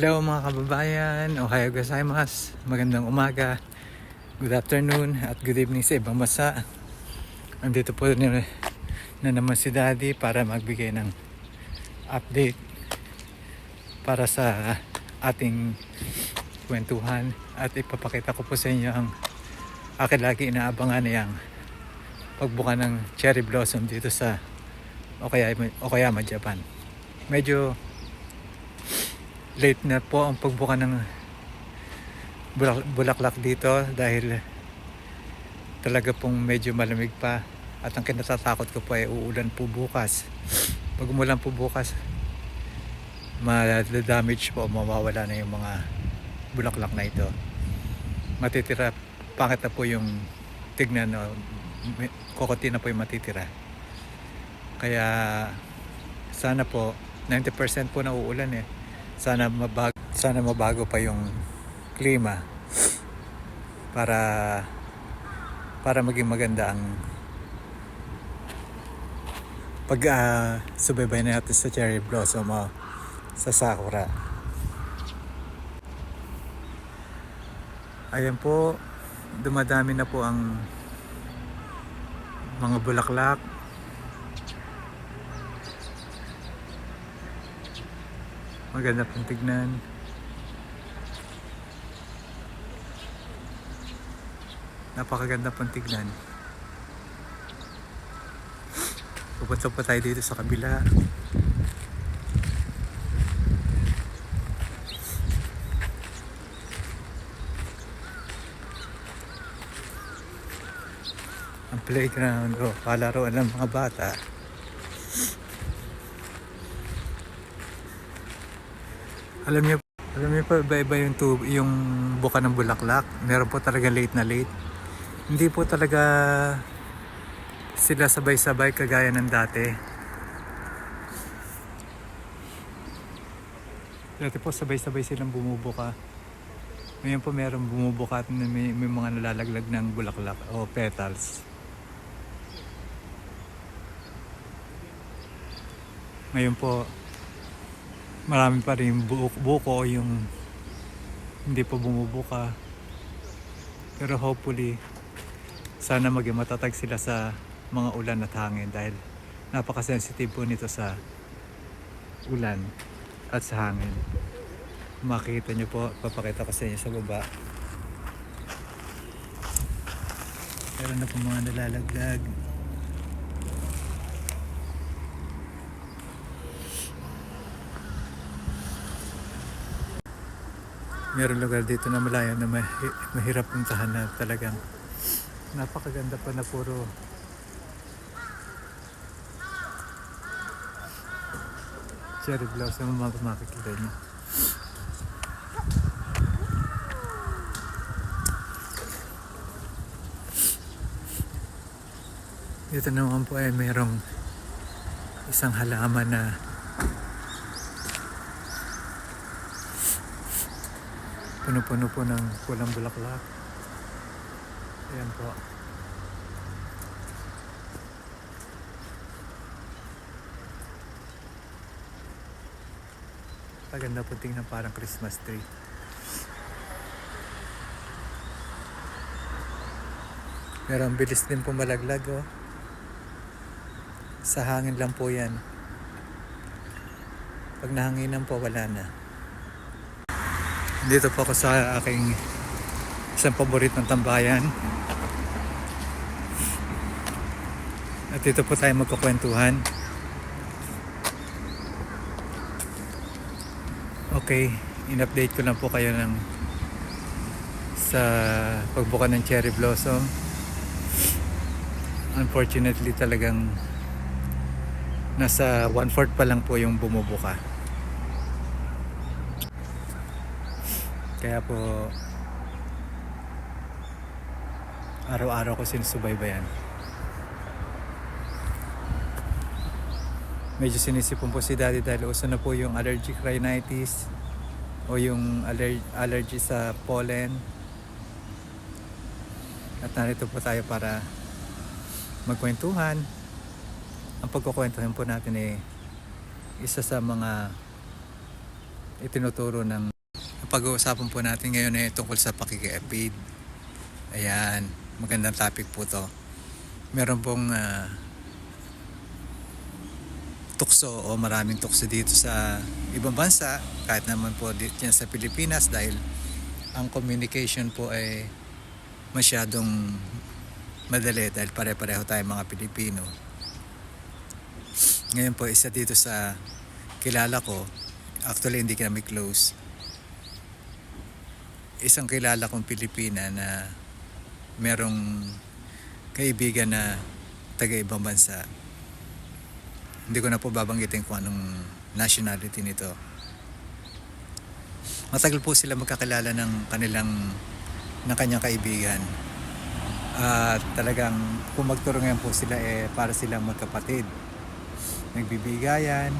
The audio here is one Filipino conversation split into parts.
Hello mga kababayan, ohayo gozaimasu, magandang umaga, good afternoon at good evening sa ibang bansa. Andito po na naman si Daddy para magbigay ng update para sa ating kwentuhan at ipapakita ko po sa inyo ang akin lagi inaabangan niyang pagbuka ng cherry blossom dito sa Okayama, Japan. Medyo late na po ang pagbuka ng bulaklak dito dahil talaga pong medyo malamig pa at ang kinatatakot ko po ay uulan po bukas. Pag umulan po bukas, ma-damage po, mawawala na yung mga bulaklak na ito. Matitira, pangit na po yung tignan, no? Kokoti na po yung matitira. Kaya sana po 90% po na uulan eh. Sana mabago pa yung klima para maging maganda ang subaybay natin sa cherry blossom o sa sakura. Ayan po, dumadami na po ang mga bulaklak. Maganda pong tignan. Napakaganda pong tignan. Pupunta pa tayo dito sa kabila. Ang playground o palaruan ng mga bata. Alam niyo pa iba yung buka ng bulaklak. Meron po talaga late na late. Hindi po talaga sila sabay-sabay kagaya ng dati. Dati po sabay-sabay silang bumubuka. Ngayon po meron bumubuka at may mga nalalaglag ng bulaklak o petals. Ngayon po marami pa rin buko yung hindi pa bumubuka, pero hopefully sana maging matatag sila sa mga ulan at hangin dahil napaka-sensitive po nito sa ulan at sa hangin. Makikita nyo po, papakita ko sa inyo sa baba. Meron na po mga nalalaglag. Meron lugar dito na malayo na mahirap puntahan na talagang napakaganda pa na puro cherry blossom ang makikita nyo. Dito naman po ay mayroong isang halaman na puno-puno po ng pulang bulaklak. Ayan po. Paganda po tingnan, parang Christmas tree. Pero ang bilis din po malaglag, oh. Sa hangin lang po yan. Pag nahanginan po, wala na. Dito po ako sa aking isang paboritong tambayan. At dito po tayo magkukwentuhan. Okay, in-update ko lang po kayo sa pagbuka ng cherry blossom. Unfortunately talagang nasa 1/4 pa lang po yung bumubuka. Kaya po araw-araw ko sinusubaybayan. Medyo sinisipon po si Daddy dahil uso na po yung allergic rhinitis o yung allergy sa pollen. At narito po tayo para magkwentuhan. Ang pagkukwentuhan po natin ay isa sa mga itinuturo ng pag-uusapan po natin ngayon ay tungkol sa pakikiapid. Ayan, magandang topic po to. Meron pong tukso o maraming tukso dito sa ibang bansa, kahit naman po dito yan sa Pilipinas, dahil ang communication po ay masyadong madali dahil pare-pareho tayo mga Pilipino. Ngayon po, isa dito sa kilala ko, actually hindi kami close, isang kilala kong Pilipina na merong kaibigan na taga-ibang bansa. Hindi ko na po babanggitin kung anong nationality nito. Matagal po sila magkakilala ng kanyang kaibigan. At talagang kung magturungan po sila para silang magkapatid. Nagbibigayan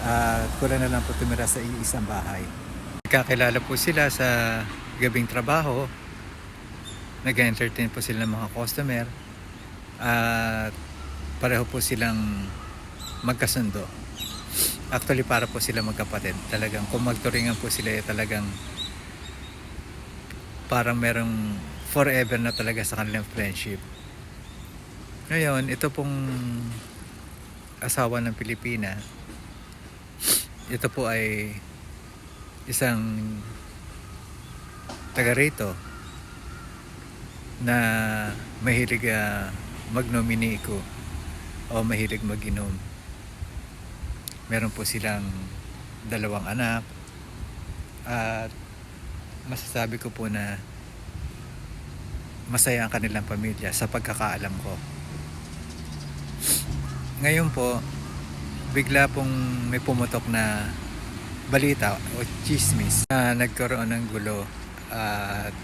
at kulang na lang po tumira sa isang bahay. Kakilala po sila sa gabing trabaho, nag-entertain po sila ng mga customer, at pareho po silang magkasundo. Actually, para po sila magkapatid. Talagang kung magturingan po sila, talagang parang merong forever na talaga sa kanilang friendship. Ngayon, ito pong asawa ng Pilipina, ito po ay isang taga rito na mahilig magnominiko o mahilig mag-inom. Meron po silang 2 anak at masasabi ko po na masaya ang kanilang pamilya sa pagkakaalam ko. Ngayon po, bigla pong may pumutok na balita o chismis na nagkaroon ng gulo at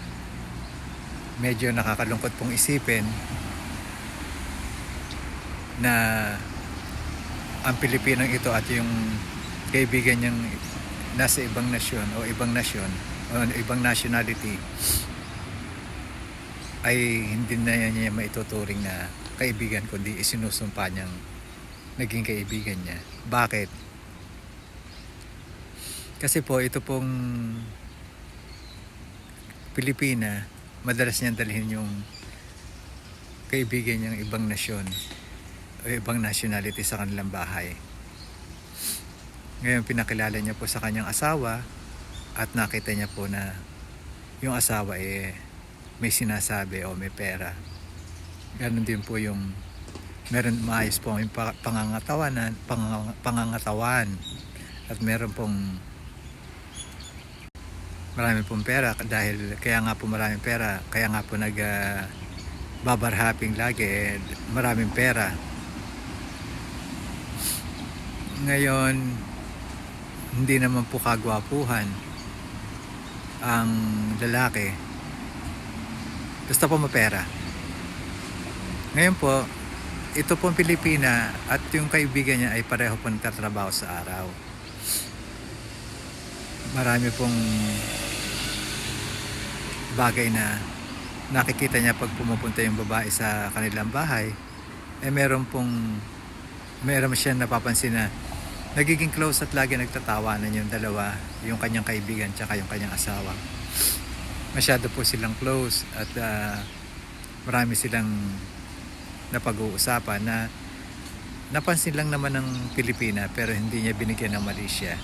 medyo nakakalungkot pong isipin na ang Pilipinong ito at yung kaibigan niyang nasa ibang nasyon o ibang nationality ay hindi na niya maituturing na kaibigan, kundi isinusumpa niyang naging kaibigan niya. Bakit? Kasi po ito pong Pilipina, madalas niyang dalhin yung kaibigan niyang ibang nasyon o ibang nationality sa kanilang bahay. Ngayon pinakilala niya po sa kanyang asawa at nakita niya po na yung asawa may sinasabi o may pera. Ganon din po yung meron maayos po yung pangangatawan at meron pong marami pong pera, dahil kaya nga po maraming pera, kaya nga po babarhaping lagi, maraming pera. Ngayon, hindi naman po kagwapuhan ang lalaki, basta po mapera. Ngayon po, ito pong Pilipina at yung kaibigan niya ay pareho po nagtatrabaho sa araw. Marami pong bagay na nakikita niya pag pumupunta yung babae sa kanilang bahay, meron siya napapansin na nagiging close at lagi nagtatawanan yung dalawa, yung kanyang kaibigan tsaka yung kanyang asawa. Masyado po silang close at marami silang napag-uusapan na napansin lang naman ng Pilipina pero hindi niya binigyan ng mali siya.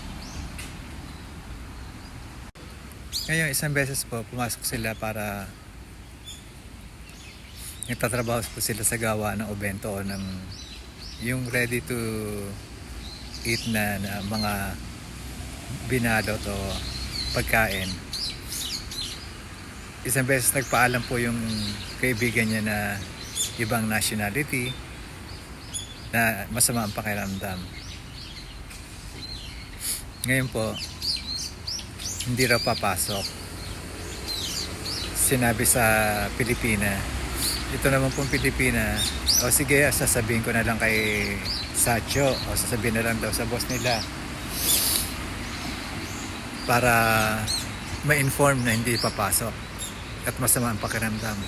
Ngayon, isang beses po, pumasok sila para nagtatrabaho po sila sa gawa ng obento o ng yung ready to eat na mga binalot o pagkain. Isang beses nagpaalam po yung kaibigan niya na ibang nationality na masama ang pakiramdam. Ngayon po, hindi raw papasok. Sinabi sa Pilipina, ito naman pong Pilipina, o sige, sasabihin ko na lang kay Sacho, o sasabihin na lang daw sa boss nila para ma-inform na hindi papasok at masama ang pakiramdam.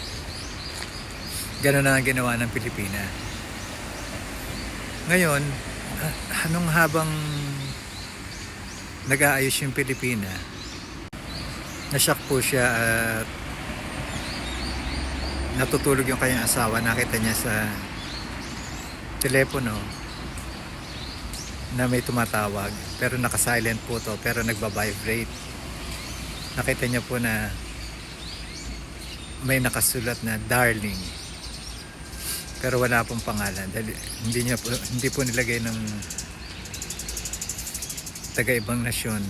Ganun na ang ginawa ng Pilipina. Ngayon, habang nag-aayos yung Pilipina, nashock po siya at natutulog yung kanyang asawa. Nakita niya sa telepono na may tumatawag, pero naka-silent po to, pero nagba-vibrate. Nakita niya po na may nakasulat na darling, pero wala pong pangalan dahil hindi po nilagay ng taga-ibang nasyon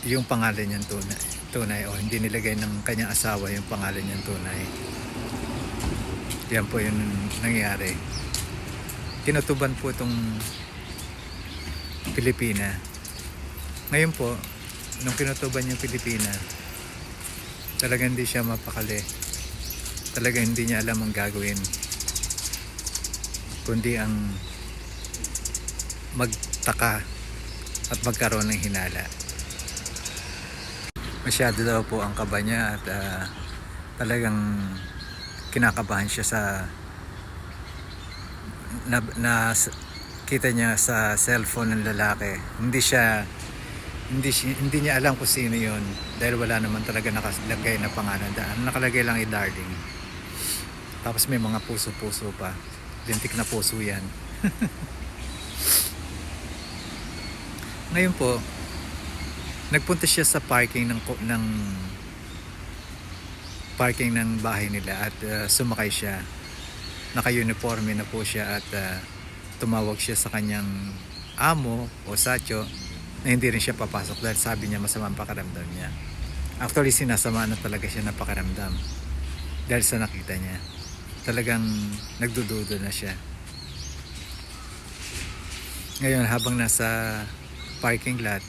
yung pangalan niyang tunay, o hindi nilagay ng kanyang asawa yung pangalan niyang tunay. Yan po yung nangyari. Tinutuban po itong Pilipina. Ngayon po, nung kinutuban yung Pilipina, talagang hindi siya mapakali. Talagang hindi niya alam ang gagawin, kundi ang magtaka at magkaroon ng hinala. Masyado daw po ang kaba niya at talagang kinakabahan siya sa kita niya sa cellphone ng lalaki. Hindi niya alam kung sino yun dahil wala naman talaga nakalagay na pangalan. Nakalagay lang darling. Tapos may mga puso-puso pa. Lintik na puso yan. Ngayon po, nagpunta siya sa parking ng bahay nila at sumakay siya. Naka-uniforme na po siya at tumawag siya sa kanyang amo o satyo na hindi rin siya papasok dahil sabi niya masama ang pakiramdam niya. Actually, sinasama na talaga siya ng pakiramdam dahil sa nakita niya. Talagang nagdududa na siya. Ngayon, habang nasa parking lot,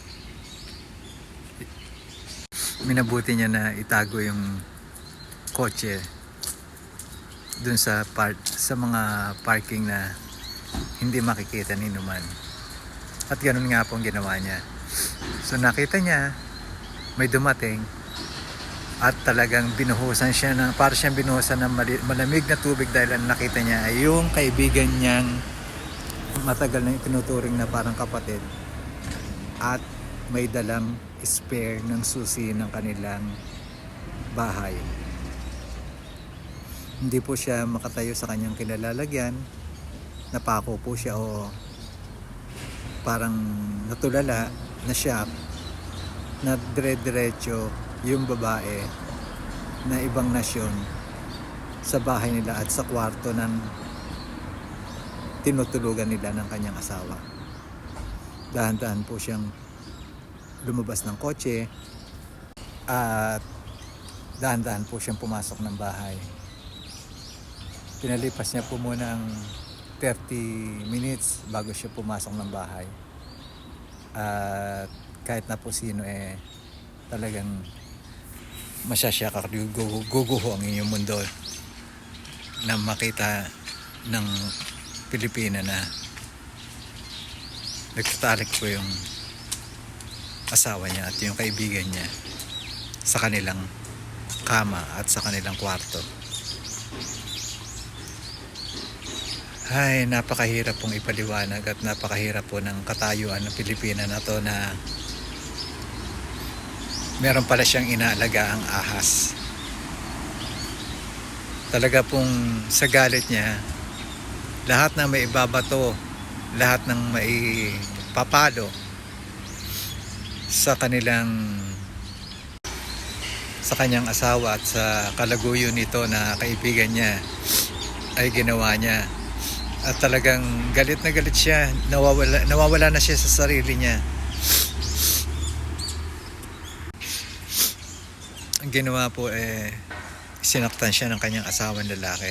minabuti niya na itago yung kotse dun sa mga parking na hindi makikita ni Numan. At ganun nga po ang ginawa niya. So nakita niya may dumating at talagang binuhusan siya para siyang binuhusan ng malamig na tubig dahil ang nakita niya ay yung kaibigan niyang matagal na itinuturing na parang kapatid at may dalang spare ng susi ng kanilang bahay. Hindi po siya makatayo sa kanyang kinalalagyan. Napako po siya o parang natulala na shock na dire-diretso yung babae na ibang nasyon sa bahay nila at sa kwarto ng tinutulugan nila ng kanyang asawa. Dahan-dahan po siyang lumabas ng kotse at dahan-dahan po siyang pumasok ng bahay. Pinalipas niya po muna ang 30 minutes bago siya pumasok ng bahay. At kahit na po sino talagang masyasyak at guguho ang inyong mundo na makita ng Pilipina na nagtatalik po yung asawa niya at yung kaibigan niya sa kanilang kama at sa kanilang kwarto. Ay, napakahirap pong ipaliwanag at napakahirap po ng katayuan ng Pilipina na to na meron pala siyang inaalaga ang ahas. Talaga pong sa galit niya, lahat ng may ibabato, lahat ng may papalo sa kanyang asawa at sa kalaguyo nito na kaibigan niya ay ginawa niya. At talagang galit na galit siya, nawawala na siya sa sarili niya. Ang ginawa po sinaktan siya ng kanyang asawang lalaki.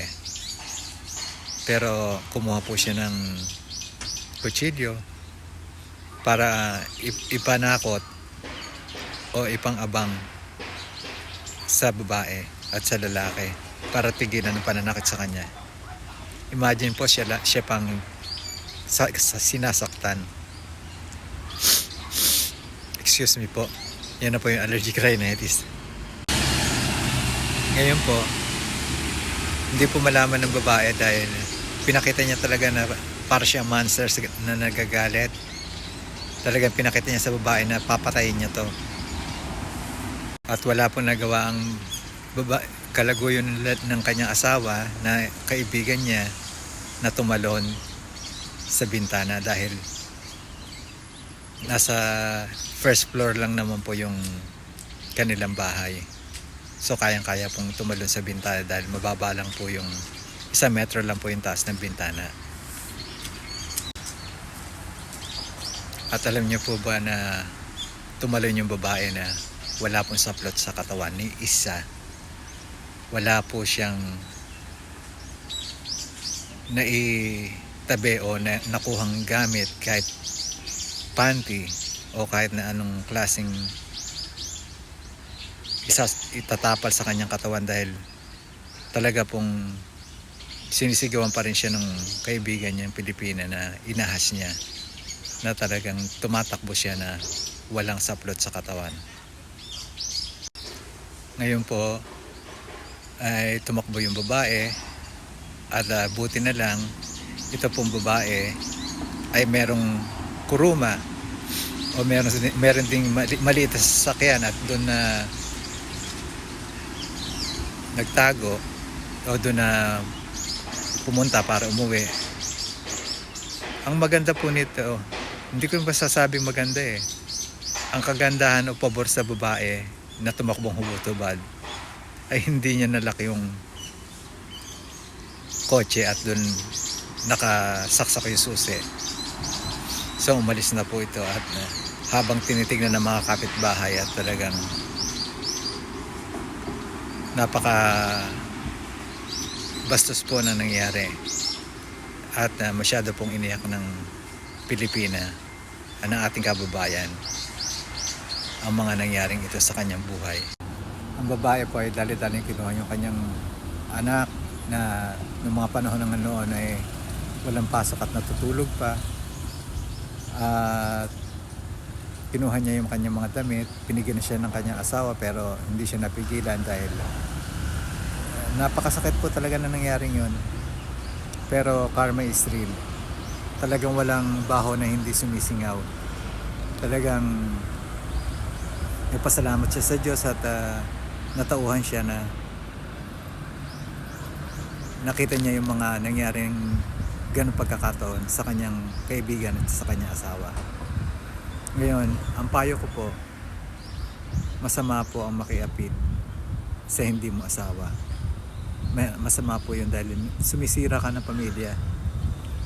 Pero kumuha po siya ng kutsilyo para ipanakot o ipang-abang sa babae at sa lalaki para tigilan ng pananakit sa kanya. Imagine po siya pang sinasaktan. Excuse me po. Yan na po yung allergic rhinitis. Ngayon po, hindi po malaman ng babae dahil pinakita niya talaga na para siyang monster na nagagalit. Talagang pinakita niya sa babae na papatayin niya to. At wala po nagawa ang kalaguyo ng kanyang asawa na kaibigan niya na tumalon sa bintana dahil nasa first floor lang naman po yung kanilang bahay. So kayang-kaya pong tumalon sa bintana dahil mababa lang po yung 1 metro lang po yung taas ng bintana. At alam niyo po ba na tumalon yung babae na wala pong saplot sa katawan ni isa. Wala po siyang naitabi o nakuhang gamit, kahit panty o kahit na anong klaseng itatapal sa kanyang katawan, dahil talaga pong sinisigawan pa rin siya ng kaibigan niyang Pilipina na inahas niya, na talagang tumatakbo siya na walang saplot sa katawan. Ngayon po ay tumakbo yung babae at buti na lang ito pong babae ay merong kuruma o meron ding maliit na sasakyan at doon na nagtago o doon na pumunta para umuwi. Ang maganda po nito, hindi ko masasabing maganda eh. Ang kagandahan o pabor sa babae na tumakbong hubotubad ay hindi niya nalaki yung kotse at doon nakasaksak yung susi. So umalis na po ito at habang tinitignan ng mga kapitbahay at talagang napaka bastos po na nangyari at masyado pong iniyak ng Pilipina ng ating kababayan ang mga nangyaring ito sa kanyang buhay. Ang babae po ay dali-daling kinuha yung kanyang anak na noong mga panahon ng noon ay walang pasok at natutulog pa, at kinuha niya yung kanyang mga damit, pinigyan siya ng kanyang asawa pero hindi siya napigilan dahil napakasakit po talaga na nangyaring yun. Pero karma is real. Talagang walang baho na hindi sumisingaw. Talagang nagpasalamat siya sa Diyos at natauhan siya na nakita niya yung mga nangyaring ganong pagkakataon sa kanyang kaibigan at sa kanyang asawa. Ngayon, ang payo ko po, masama po ang makiapid sa hindi mo asawa. Masama po yun dahil sumisira ka ng pamilya.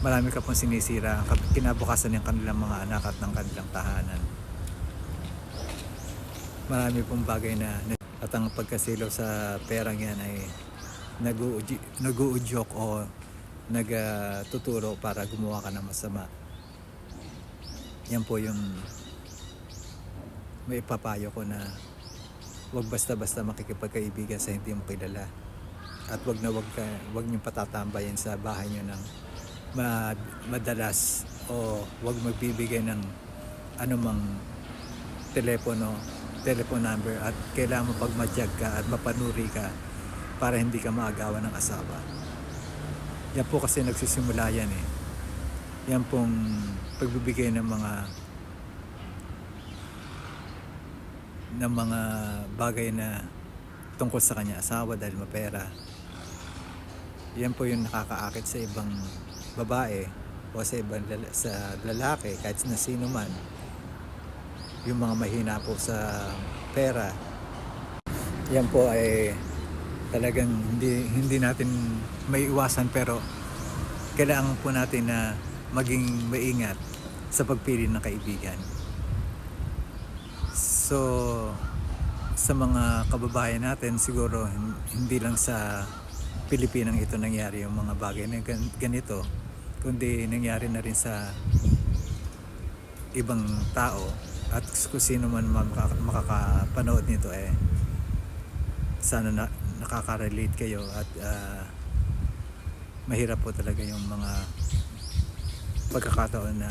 Marami ka pong sinisira ang kinabukasan ng kanilang mga anak at ng kanilang tahanan. Marami pong bagay na at ang pagkasilaw sa perang yan ay nag-uudyok o nagtuturo para gumawa ka ng masama. Yan po yung may ipapayo ko, na wag basta-basta makikipagkaibigan sa hindi mo kilala. At wag niyong patatambayan sa bahay niyo ng madalas, o wag magbibigay ng anumang telephone number at kailangan mo pagmatyag ka at mapanuri ka para hindi ka maagawan ng asawa. Yan po kasi nagsisimula yan eh. Yan pong pagbibigay ng mga bagay na tungkol sa kanya asawa dahil mapera. Yan po yung nakakaakit sa ibang babae o sa lalaki, kahit na sino man, yung mga mahina po sa pera. Yan po ay talagang hindi natin may iwasan, pero kailangan po natin na maging maingat sa pagpili ng kaibigan. So sa mga kababayan natin, siguro hindi lang sa Pilipinang ito nangyari yung mga bagay na ganito, kundi nangyari na rin sa ibang tao. At kung sino man makakapanood nito sana nakaka-relate kayo at mahirap po talaga yung mga pagkakataon na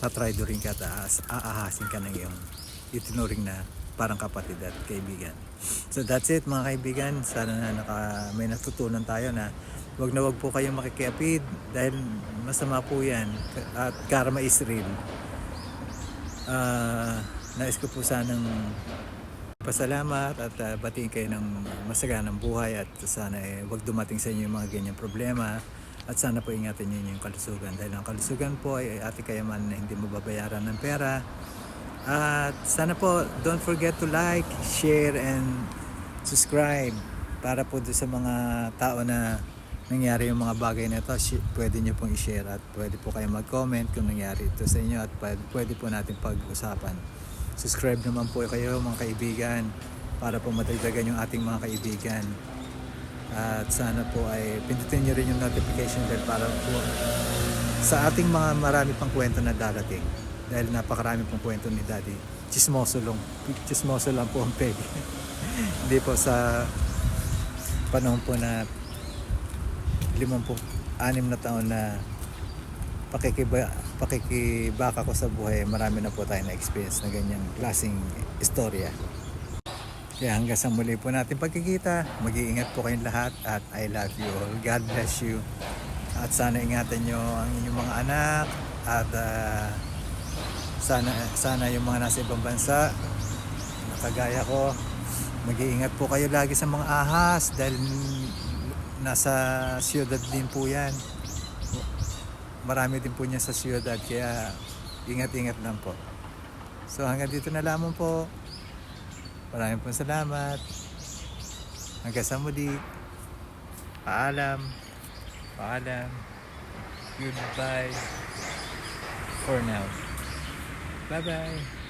tatry rin ka at aahasin ka ng iyong itinuring na parang kapatid at kaibigan. So that's it mga kaibigan, sana may natutunan tayo na wag po kayong makikiapid dahil masama po yan at karma is real. Nais ko po sanang Pasalamat at batiin kayo ng masaganang buhay at sana wag dumating sa inyo yung mga ganyang problema at sana po ingatan niyo yung kalusugan dahil ang kalusugan po ay ate kayo man na hindi mababayaran ng pera at sana po don't forget to like, share and subscribe para po doon sa mga tao na nangyari yung mga bagay na ito, pwede nyo pong i-share at pwede po kayo mag-comment kung nangyari ito sa inyo at pwede po natin pag-usapan. Subscribe naman po kayo mga kaibigan para po matagdagan yung ating mga kaibigan. At sana po ay pindutin nyo rin yung notification bell para po sa ating mga marami pang kwento na darating. Dahil napakarami pong kwento ni Daddy. Chismoso lang po ang peg. Hindi po sa panahon po na 56 na taon na pakikibaka ko sa buhay, marami na po tayo na experience na ganyang klaseng istorya. Kaya hanggang sa muli po natin pagkikita, mag-iingat po kayong lahat at I love you all. God bless you. At sana ingatan nyo ang inyong mga anak at sana yung mga nasa ibang bansa na kagaya ko, mag-iingat po kayo lagi sa mga ahas dahil nasa siyudad din po yan. Marami din po niya sa siyudad kaya ingat-ingat lang po. So hanggang dito na lamang po. Maraming pong salamat. Hanggang sa muli. Paalam. Goodbye for now. Bye-bye.